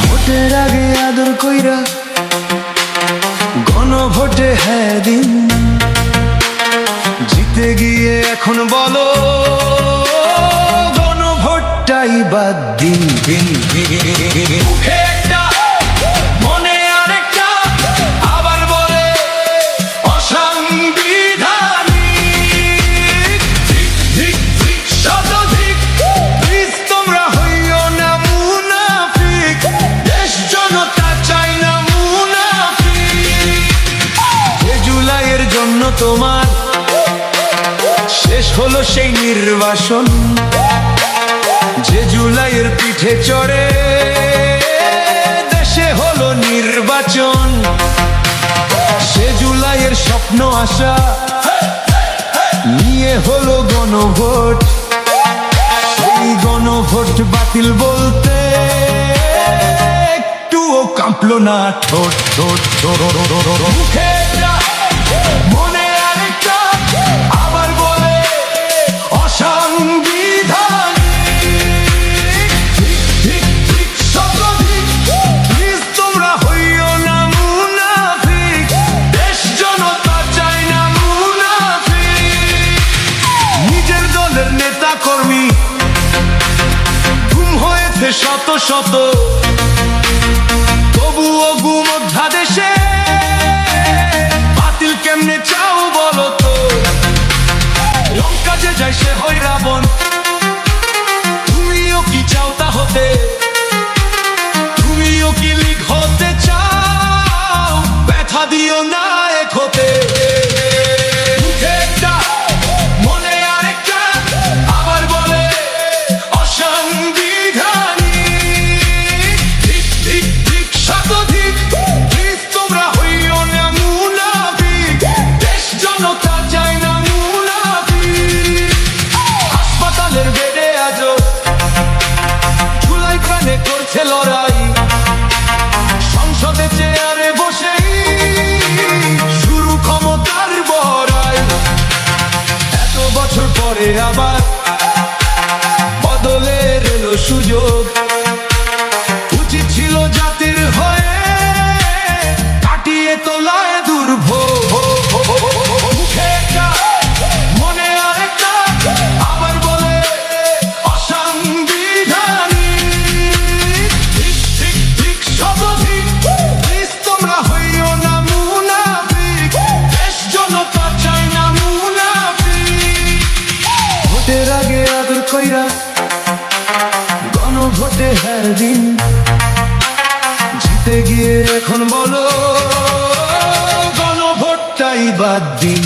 ভোটের আগে আদর কইরা গণভোটে হ্যাঁ দিন, জিতে গিয়ে এখন বলো গণভোটটাই বাদ দিন। মনে আরেকটা আবার বলে অসাংবিধানিক। শতধিক প্লিজ তোমরা হইও না মুনাফিক, দেশ জনতা চাই না মুনাফিক। যে জুলাইয়ের জন্য তোমার শেষ হলো সেই নির্বাসন, যে জুলাইয়ের পিঠে চড়ে দেশে হলো নির্বাচন, সে জুলাইয়ের স্বপ্ন আশা নিয়ে হলো গণভোট। সেই গণভোট বাতিল বলতে একটুও কাঁপলো না ঠোঁট ঠোঁট মুখে। মনে আরেকটা আবার বলে অসাংবিধানিক। শতধিক প্লিজ তোমরা হইও না মুনাফিক, দেশ জনতা চাই না মুনাফিক। নিজের দলের নেতা কর্মী গুম হয়েছে শত শত, তবুও গুম অধ্যাদেশে বাতিল কেমনে চাও বলো তো? লঙ্কা যে যায় সে হয় রাবণ, তুমিও কি চাও তা হতে? তুমিও কি লীগ হতে চাও? ব্যথা দিও না এক হতে। মুখে একটা মনে আরেকটা আবার বলে অসাংবিধানিক। শতধিক প্লিজ তোমরা হইও না মুনাফিক, দেশ জনতা চাই না মুনাফিক। হাসপাতালের বেডে আজও জুলাই প্রাণে করছে লড়াই, সংসদে চেয়ারে বসেই শুরু ক্ষমতার বড়াই। এত বছর পরে আবার বদলের এলো সুযোগ, উচিত ছিল জাতির হয়ে কাটিয়ে তোলায় দুর্ভোগ। মুখে একটা মনে আরেকটা আবার বলে অসাংবিধানিক। শতধিক প্লিজ তোমরা হইও না মুনাফিক, দেশ জনতা চাই না মুনাফিক। ভোটের আগে আদর কইরা গণভোটে হ্যাঁ দিন, জিতে গিয়ে এখন বলো গণভোটটাই বাদ দিন।